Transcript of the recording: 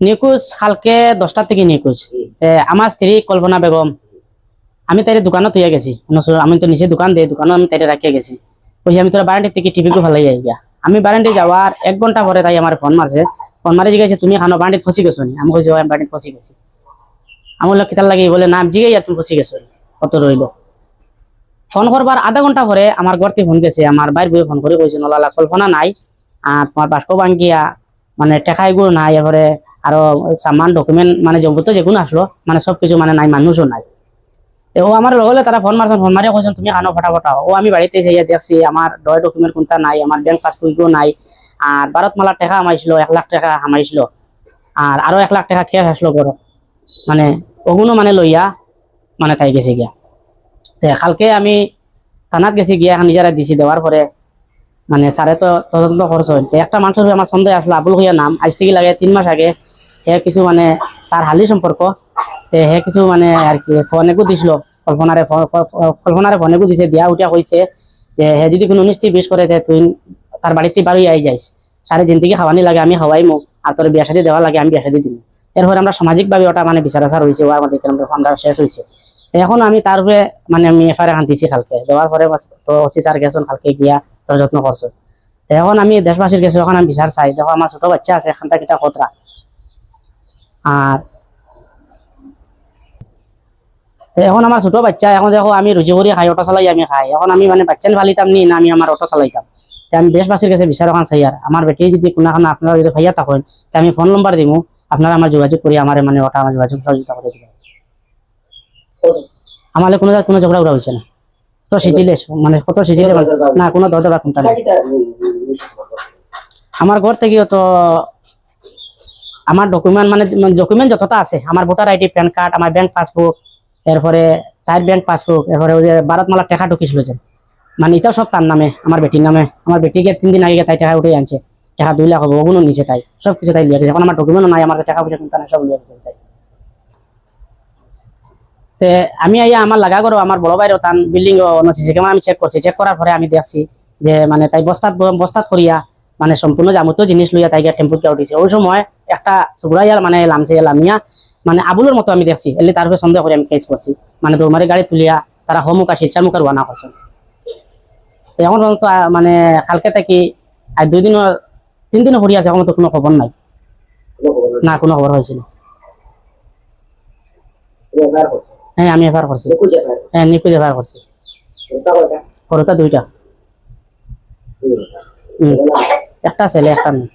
নিখোঁজ কালকে 10টার থেকে নিখোঁজ। আমার স্ত্রী কল্পনা বেগম, আমি তাই দোকানত হইয়া গেছি, আমি তো নিচে দোকান দিই, দোকানে আমি তাই রাখিয়া গেছি। বলছি আমি তোরা বারান্ডি থেকে টিভিকে ভালাই গিয়া। আমি বারান্ডি যাওয়ার 1 ঘন্টা পরে তাই আমার ফোন মারছে, ফোন মারি জিজ্ঞাসা তুমি খানো বারান্ডিত ফসি গেছো নি? আমি কইছি আমি বারান্ডিত ফসি গেছি। আমি বললাম কিতার লাগে? বলে নাম জিগাই আর তুমি ফসি গেছো। কত রইলো ফোন করবার আধা ঘন্টা পরে আমার ঘর থেকে ফোন গেছে, আমার বাইর বই ফোন করে কইছে নলালা কল্পনা নাই, আর তোমার বাস্ক ভাঙ্গিয়া মানে টেকাই গুলো নাই, এরপরে আরো সামান ডকুমেন্ট মানে যাবতীয় যেগুলো আসলো মানে সবকিছু মানে নাই, মানুষও নাই। ও আমার লগলে তারা ফোন মারছেন, ফোন মারিয়া কইছেন তুমি খানো ফটাফটা। ও আমি বাড়িতে যাইয়া দেখছি আমার ডয় ডকুমেন্ট কোনটা নাই, আমার ব্যাংক পাসবইও নাই, আর ভারতমালার টাকা আমাইছিল 1 লাখ টাকা আমাইছিল, আর আরো 1 লাখ টাকা খেয়ে আসলো বড় মানে ওগুলো মানে লইয়া মানে তাই গেছে গিয়া। কালকে আমি থানাত গেছি গিয়া এখন নিজেরা দিছি, দেওয়ার পরে মানে স্যারে তো তদন্ত করছেন। একটা মানুষের আমার সন্দেহ আসলো, আবুল হইয়া নাম, আজ থেকে লাগে 3 মাস আগে হে কিছু মানে তার হালি সম্পর্ক, হে কিছু মানে আর কি ফোনেকো দিছিল, কল্পনারে ফোনেকো দিছে, দিয়া উঠিয়া কইছে যে হে যদি কোনো 19-20 করে তুই তার বাড়িতে বাড়ি আই যাইস, সারে দিন থেকে খাওয়ানি লাগে আমি খাওয়াইমু, আর তোর বিয়া শাদী দেওয়া লাগে আমি বিয়া শাদী দিব। এরপরে আমরা সামাজিকভাবে ওটা মানে বিচার আচার হয়েছে, ও আমাদের আমরা শেষ হয়েছে। এখন আমি তার উপরে মানে আমি এফআইআর দিছি কালকে, দেওয়ার পরে তো ওসি স্যার গেছেন কালকে গিয়া তোর যত্ন করছো। এখন আমি দেশবাসীর কাছে এখন আমি বিচার চাই। দেখো আমার ছোট বাচ্চা আছে, এখানটা কিটা খতরা, আর এখন আমার ছোট বাচ্চা, এখন দেখো আমি রুজি করি খাই, অটো চালাই আমি খাই, এখন আমি মানে বাচ্চা ফালিতাম নি না আমি আমার অটো চালাইতাম। আমি দেশবাসীর কাছে বিচার ওখান চাই, আর আমার বেটি যদি কোনখানে আপনারা যদি ভাইয়া থাকেন আমি ফোন নম্বর দিব, আপনারা আমার যোগাযোগ করি আমার মানে ওটা আমার যোগাযোগ সহযোগিতা করে দিবেন। আমার কোনো কোনো ঝগড়া উড়া হয়েছে না, তো সিটিলে মানে কত সিটিলে না কোনো দরজা বা কোনটা নেই। আমার ঘর থেকেও তো আমার ডকুমেন্ট মানে ডকুমেন্ট যতটা আছে, আমার ভোটার আইডি, প্যান কার্ড, আমার ব্যাংক পাসবুক, এরপরে তার ব্যাংক পাসবুক, এরপরে ওই যে ভারতমালার টাকা ঢুকিয়েছিল যে মানে এটাও সব তার নামে, আমার বেটির নামে। আমার বেটিকে 3 দিন আগে তাই টাকা উঠে আনছে, টাকা 2 লাখ হবে, ওগুলো নিচে তাই সব কিছু তাই লিয়ে গেছে। এখন আমার ডকুমেন্টও নাই, আমার টাকা পয়সা কোনটা সব লিয়ে গেছে তাই। আমি আইয়া আমার লাগা করো আমার বড় ভাইরও তান বিল্ডিং সিসি ক্যামেরা আমি চেক করছি, চেক করার পরে আমি দেখছি যে মানে তাই বস্তাত করিয়া মানে সম্পূর্ণ যাবতীয় জিনিস লইয়া তাই টেম্পুতে উঠিছে। ওই সময় একটা সুগুড়াইয়াল মানে লামছে লামিয়া মানে আবুলের মতো আমি দেখছি, এলে তার উপরে সন্দেহ করে আমি কেস করছি, মানে দৌমারি গাড়ি তুলিয়া তারা হোমুকা শিলচা মুখার বানা করছে। এখন পর্যন্ত মানে কালকে থেকে আর 2 দিন 3 দিনও পড়িয়া আছে, এখন তো কোনো খবর নাই, না কোনো খবর হয়েছিল। হ্যাঁ আমি এফআইআর করছি, হ্যাঁ নিখোঁজ এফআইআর করছি। ওটা 2টা, একটা ছেলে একটা মেয়ে।